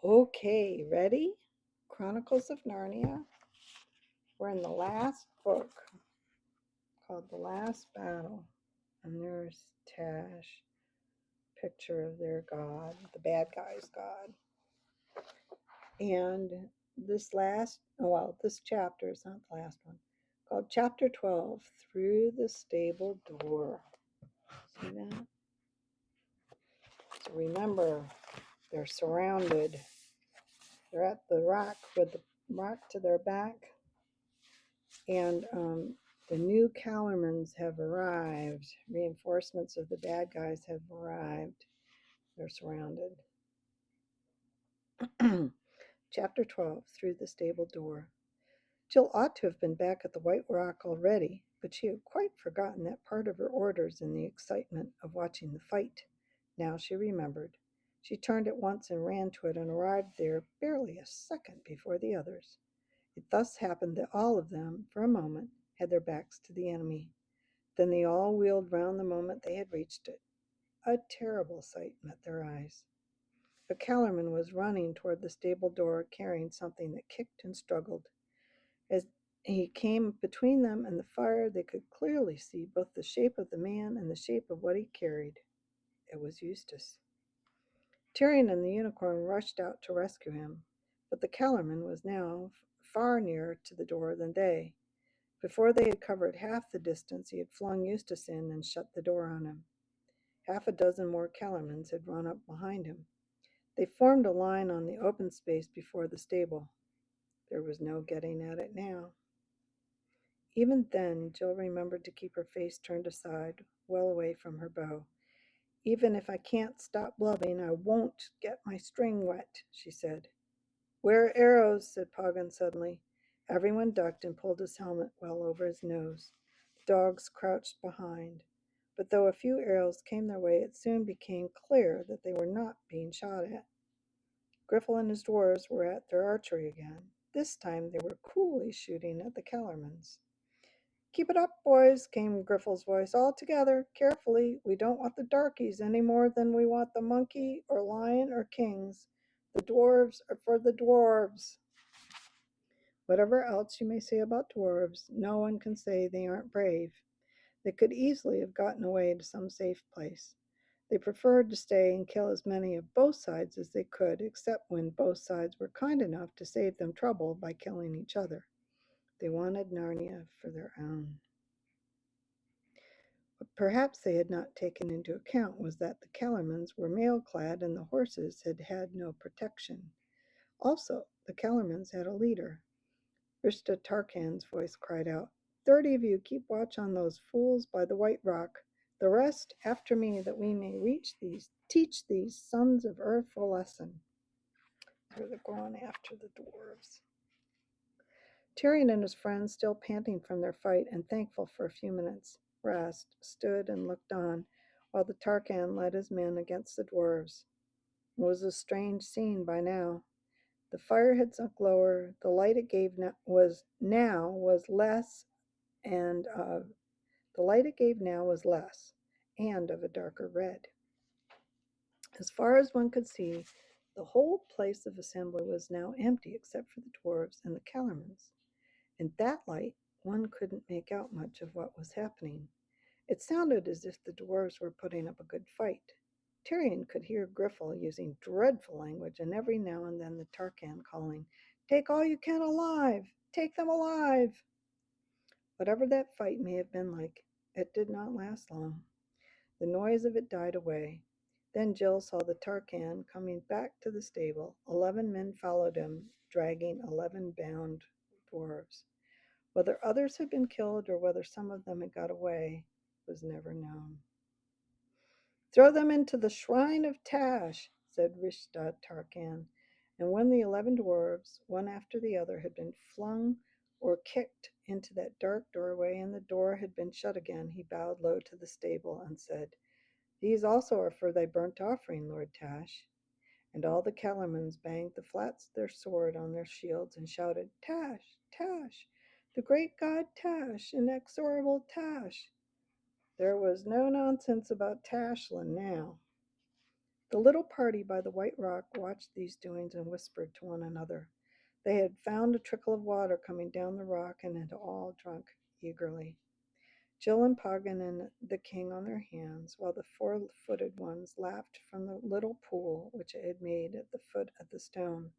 Okay, ready? Chronicles of Narnia. We're in the last book called The Last Battle. And there's Tash, picture of their god, the bad guy's god. And this chapter is not the last one, called Chapter 12, Through the Stable Door. See that? So remember, they're surrounded. They're at the rock with the rock to their back. And the new Calormans have arrived. Reinforcements of the bad guys have arrived. They're surrounded. Chapter 12, Through the Stable Door. Jill ought to have been back at the White Rock already, but she had quite forgotten that part of her orders in the excitement of watching the fight. Now she remembered. She turned at once and ran to it and arrived there barely a second before the others. It thus happened that all of them, for a moment, had their backs to the enemy. Then they all wheeled round the moment they had reached it. A terrible sight met their eyes. A Kellerman was running toward the stable door, carrying something that kicked and struggled. As he came between them and the fire, they could clearly see both the shape of the man and the shape of what he carried. It was Eustace. Tyrion and the unicorn rushed out to rescue him, but the Kellerman was now far nearer to the door than they. Before they had covered half the distance, he had flung Eustace in and shut the door on him. Half a dozen more Kellermans had run up behind him. They formed a line on the open space before the stable. There was no getting at it now. Even then, Jill remembered to keep her face turned aside, well away from her bow. Even if I can't stop blubbing, I won't get my string wet, she said. Where are arrows? Said Poggin suddenly. Everyone ducked and pulled his helmet well over his nose. The dogs crouched behind. But though a few arrows came their way, it soon became clear that they were not being shot at. Griffel and his dwarves were at their archery again. This time they were coolly shooting at the Kellermans. Keep it up, boys, came Griffel's voice. All together, carefully. We don't want the darkies any more than we want the monkey or lion or kings. The dwarves are for the dwarves. Whatever else you may say about dwarves, no one can say they aren't brave. They could easily have gotten away to some safe place. They preferred to stay and kill as many of both sides as they could, except when both sides were kind enough to save them trouble by killing each other. They wanted Narnia for their own. What perhaps they had not taken into account was that the Kellermans were mail-clad and the horses had had no protection. Also, the Kellermans had a leader. Rishta Tarkan's voice cried out, 30 of you keep watch on those fools by the White Rock. The rest after me, that we may teach these sons of earth a lesson. So they're going after the dwarves. Tyrion and his friends, still panting from their fight and thankful for a few minutes' rest, stood and looked on while the Tarkan led his men against the dwarves. It was a strange scene by now. The fire had sunk lower. The light it gave was less, and the light it gave now was less, and of a darker red. As far as one could see, the whole place of assembly was now empty except for the dwarves and the Kellermans. In that light, one couldn't make out much of what was happening. It sounded as if the dwarves were putting up a good fight. Tyrion could hear Griffel using dreadful language, and every now and then the Tarkan calling, Take all you can alive! Take them alive! Whatever that fight may have been like, it did not last long. The noise of it died away. Then Jill saw the Tarkan coming back to the stable. 11 men followed him, dragging 11 bound dwarves. Whether others had been killed or whether some of them had got away was never known. Throw them into the shrine of Tash, said Rishtad Tarkan. And when the 11 dwarves, one after the other, had been flung or kicked into that dark doorway and the door had been shut again, he bowed low to the stable and said, These also are for thy burnt offering, Lord Tash. And all the Kellermans banged the flats of their sword on their shields and shouted, Tash, Tash, the great god Tash, inexorable Tash. There was no nonsense about Tashlin now. The little party by the white rock watched these doings and whispered to one another. They had found a trickle of water coming down the rock and had all drunk eagerly. Jill and Poggin and the king on their hands, while the four-footed ones lapped from the little pool which it had made at the foot of the stone.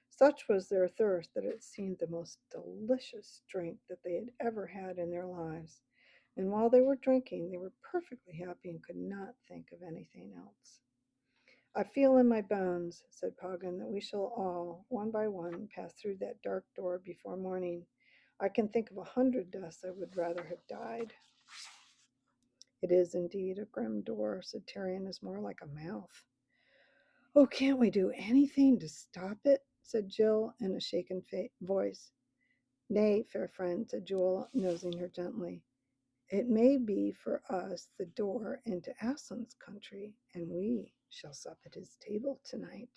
Such was their thirst that it seemed the most delicious drink that they had ever had in their lives, and while they were drinking they were perfectly happy and could not think of anything else. I feel in my bones, said Poggin, that we shall all, one by one, pass through that dark door before morning. I can think of 100 deaths I would rather have died. It is indeed a grim door, said Tyrion, is more like a mouth. Oh, can't we do anything to stop it? Said Jill in a shaken voice. Nay, fair friend, said Jewel, nosing her gently. It may be for us the door into Aslan's country, and we shall sup at his table tonight.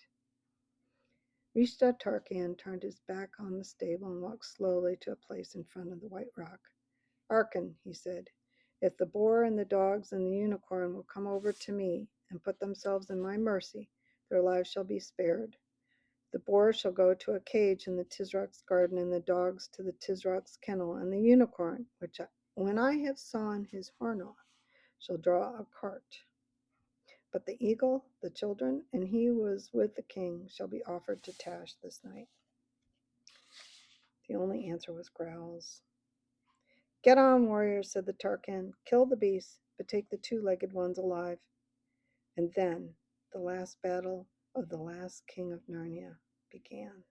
Rishta Tarkan turned his back on the stable and walked slowly to a place in front of the white rock. Hearken, he said, if the boar and the dogs and the unicorn will come over to me and put themselves in my mercy, their lives shall be spared. The boar shall go to a cage in the Tisrock's garden, and the dogs to the Tisrock's kennel, and the unicorn, which when I have sawn his horn off, shall draw a cart. But the eagle, the children, and he who is with the king shall be offered to Tash this night. The only answer was growls. Get on, warriors, said the Tarkan. Kill the beasts, but take the two-legged ones alive. And then the last battle of the last king of Narnia began.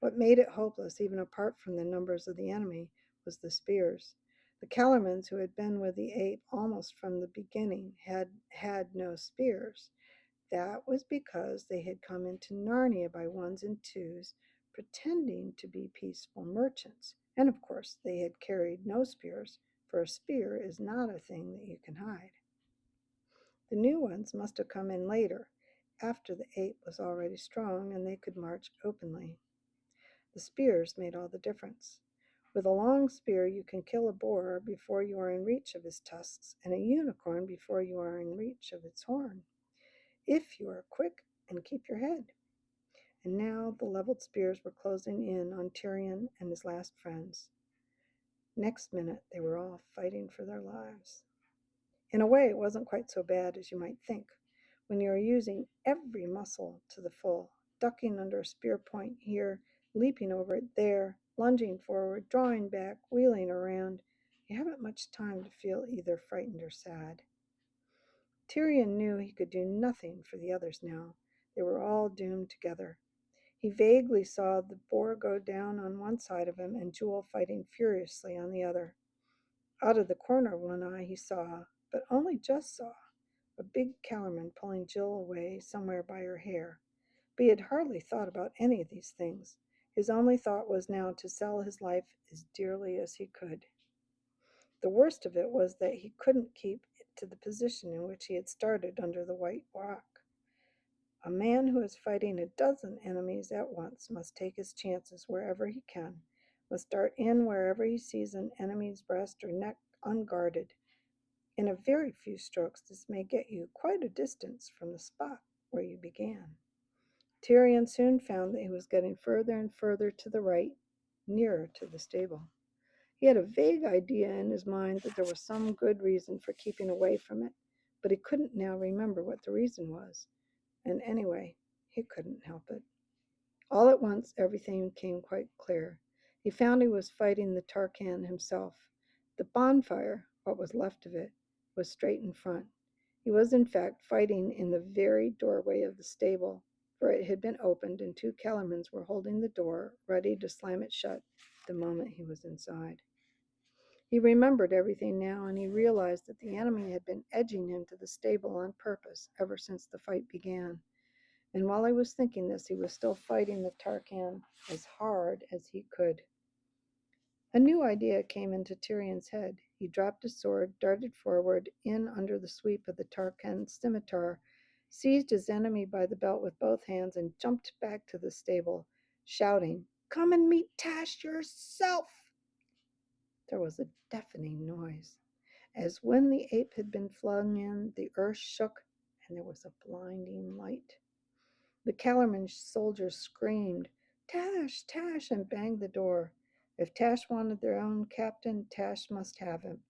What made it hopeless, even apart from the numbers of the enemy, was the spears. The Kellermans, who had been with the ape almost from the beginning, had had no spears. That was because they had come into Narnia by ones and twos, pretending to be peaceful merchants. And of course, they had carried no spears, for a spear is not a thing that you can hide. The new ones must have come in later, after the ape was already strong and they could march openly. The spears made all the difference. With a long spear, you can kill a boar before you are in reach of his tusks, and a unicorn before you are in reach of its horn, if you are quick and keep your head. And now the leveled spears were closing in on Tyrion and his last friends. Next minute, they were all fighting for their lives. In a way, it wasn't quite so bad as you might think. When you are using every muscle to the full, ducking under a spear point here, leaping over it there, lunging forward, drawing back, wheeling around, you haven't much time to feel either frightened or sad. Tyrion knew he could do nothing for the others now. They were all doomed together. He vaguely saw the boar go down on one side of him and Jewel fighting furiously on the other. Out of the corner of one eye he saw, but only just saw, a big Kellerman pulling Jill away somewhere by her hair. But he had hardly thought about any of these things. His only thought was now to sell his life as dearly as he could. The worst of it was that he couldn't keep to the position in which he had started under the white rock. A man who is fighting a dozen enemies at once must take his chances wherever he can, must dart in wherever he sees an enemy's breast or neck unguarded. In a very few strokes, this may get you quite a distance from the spot where you began. Tyrion soon found that he was getting further and further to the right, nearer to the stable. He had a vague idea in his mind that there was some good reason for keeping away from it, but he couldn't now remember what the reason was. And anyway, he couldn't help it. All at once, everything became quite clear. He found he was fighting the Tarkan himself. The bonfire, what was left of it, was straight in front. He was, in fact, fighting in the very doorway of the stable, for it had been opened and two Kellermans were holding the door, ready to slam it shut the moment he was inside. He remembered everything now, and he realized that the enemy had been edging him to the stable on purpose ever since the fight began. And while he was thinking this, he was still fighting the Tarkan as hard as he could. A new idea came into Tyrion's head. He dropped his sword, darted forward, in under the sweep of the Tarkan's scimitar, seized his enemy by the belt with both hands, and jumped back to the stable, shouting, "Come and meet Tash yourself!" There was a deafening noise. As when the ape had been flung in, the earth shook and there was a blinding light. The Kellerman soldiers screamed, "Tash, Tash," and banged the door. If Tash wanted their own captain, Tash must have him.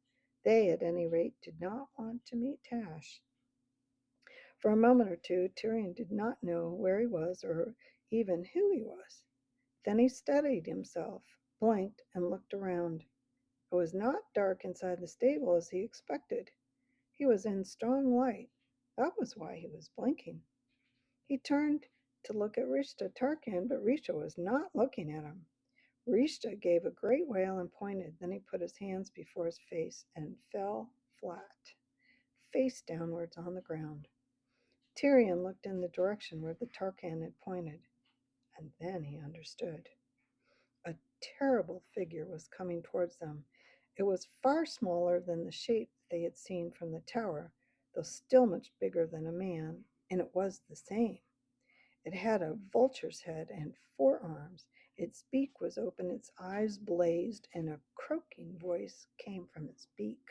They, at any rate, did not want to meet Tash. For a moment or two, Tyrion did not know where he was or even who he was. Then he steadied himself, blinked, and looked around. It was not dark inside the stable as he expected. He was in strong light. That was why he was blinking. He turned to look at Rishta Tarkan, but Rishta was not looking at him. Rishta gave a great wail and pointed. Then he put his hands before his face and fell flat, face downwards on the ground. Tyrion looked in the direction where the Tarkan had pointed, and then he understood. A terrible figure was coming towards them. It was far smaller than the shape they had seen from the tower, though still much bigger than a man, and it was the same. It had a vulture's head and 4 arms. Its beak was open, its eyes blazed, and a croaking voice came from its beak.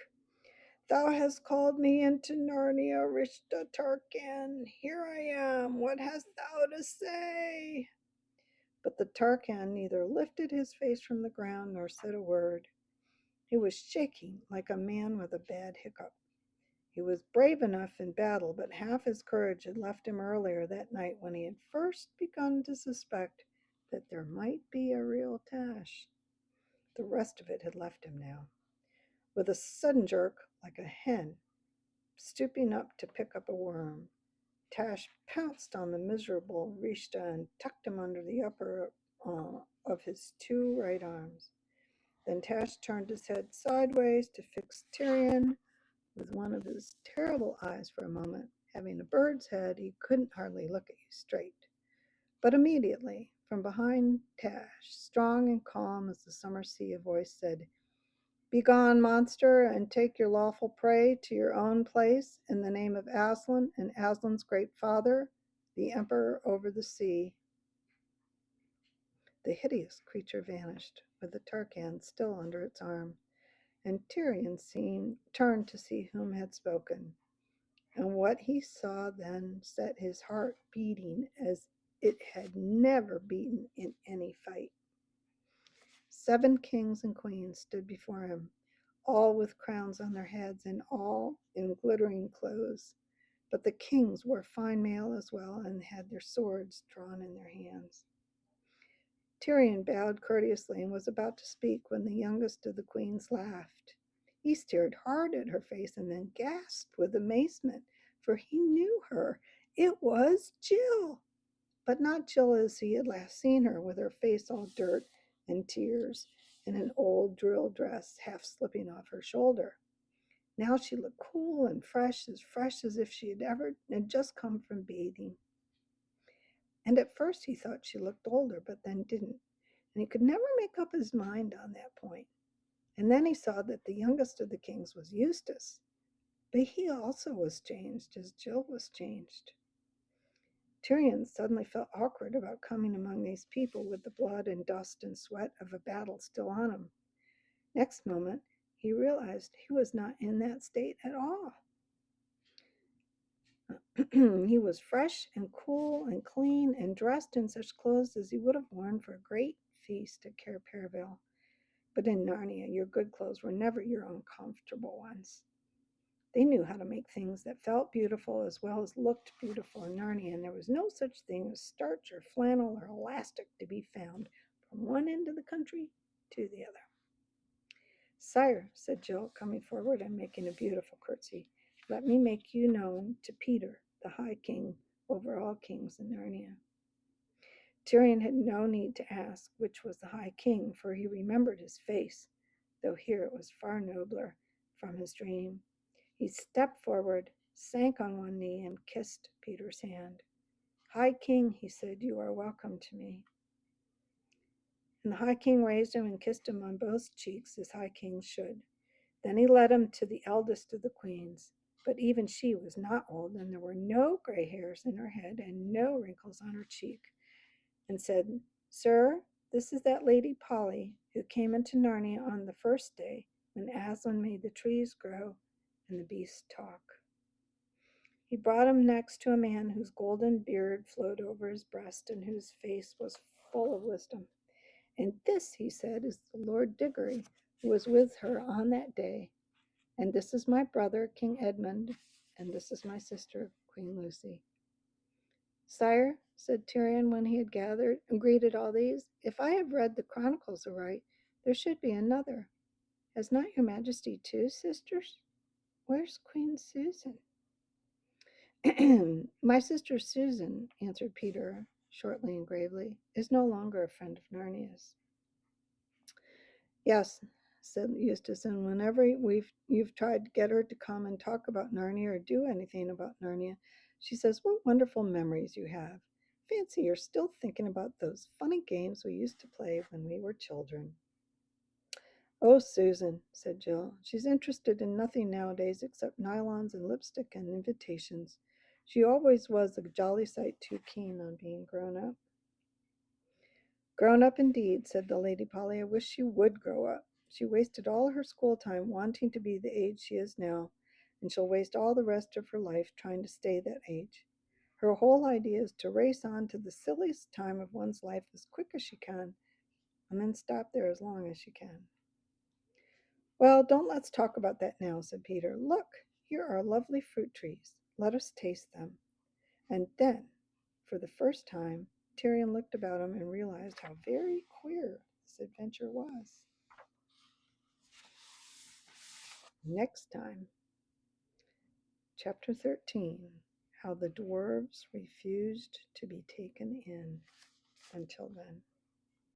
"Thou hast called me into Narnia, Rishta Tarkan. Here I am. What hast thou to say?" But the Tarkan neither lifted his face from the ground nor said a word. He was shaking like a man with a bad hiccup. He was brave enough in battle, but half his courage had left him earlier that night when he had first begun to suspect that there might be a real Tash. The rest of it had left him now. With a sudden jerk, like a hen stooping up to pick up a worm, Tash pounced on the miserable Rishta and tucked him under the upper of his 2 right arms. Then Tash turned his head sideways to fix Tyrion with one of his terrible eyes for a moment. Having a bird's head, he couldn't hardly look at you straight. But immediately, from behind Tash, strong and calm as the summer sea, a voice said, "Begone, monster, and take your lawful prey to your own place in the name of Aslan and Aslan's great father, the Emperor over the sea." The hideous creature vanished, with the Tarkan still under its arm, and Tyrion turned to see whom had spoken. And what he saw then set his heart beating as it had never beaten in any fight. 7 kings and queens stood before him, all with crowns on their heads and all in glittering clothes. But the kings wore fine mail as well and had their swords drawn in their hands. Tyrion bowed courteously and was about to speak when the youngest of the queens laughed. He stared hard at her face and then gasped with amazement, for he knew her. It was Jill, but not Jill as he had last seen her, with her face all dirt and tears and an old drill dress half slipping off her shoulder. Now she looked cool and fresh as if she had just come from bathing. And at first he thought she looked older, but then didn't, and he could never make up his mind on that point. And then he saw that the youngest of the kings was Eustace, but he also was changed as Jill was changed. Tyrion suddenly felt awkward about coming among these people with the blood and dust and sweat of a battle still on him. Next moment, he realized he was not in that state at all. He was fresh and cool and clean and dressed in such clothes as he would have worn for a great feast at Cair Paravel. But in Narnia, your good clothes were never your own comfortable ones. They knew how to make things that felt beautiful as well as looked beautiful in Narnia, and there was no such thing as starch or flannel or elastic to be found from one end of the country to the other. "Sire," said Jill, coming forward and making a beautiful curtsy, "let me make you known to Peter, the High King over all kings in Narnia." Tyrion had no need to ask which was the High King, for he remembered his face, though here it was far nobler from his dream. He stepped forward, sank on one knee, and kissed Peter's hand. "High King," he said, "you are welcome to me." And the High King raised him and kissed him on both cheeks, as High Kings should. Then he led him to the eldest of the queens, but even she was not old, and there were no gray hairs in her head and no wrinkles on her cheek, and said, "Sir, this is that Lady Polly who came into Narnia on the first day when Aslan made the trees grow and the beasts talk." He brought him next to a man whose golden beard flowed over his breast and whose face was full of wisdom. And this, he said, is the Lord Diggory, who was with her on that day. And this is my brother, King Edmund, and this is my sister, Queen Lucy. Sire, said Tyrion when he had gathered and greeted all these, if I have read the Chronicles aright, there should be another. Has not your majesty two sisters? Where's Queen Susan? My sister Susan, answered Peter shortly and gravely, is no longer a friend of Narnia's. Yes, said Eustace, and whenever you've tried to get her to come and talk about Narnia or do anything about Narnia, she says, what wonderful memories you have. Fancy you're still thinking about those funny games we used to play when we were children. Oh, Susan, said Jill. She's interested in nothing nowadays except nylons and lipstick and invitations. She always was a jolly sight too keen on being grown up. Grown up indeed, said the Lady Polly. I wish she would grow up. She wasted all her school time wanting to be the age she is now, and she'll waste all the rest of her life trying to stay that age. Her whole idea is to race on to the silliest time of one's life as quick as she can, and then stop there as long as she can. Well, don't let's talk about that now, said Peter. Look, here are lovely fruit trees. Let us taste them. And then, for the first time, Tyrion looked about him and realized how very queer this adventure was. Next time, Chapter 13, How the Dwarves Refused to be Taken In. Until then.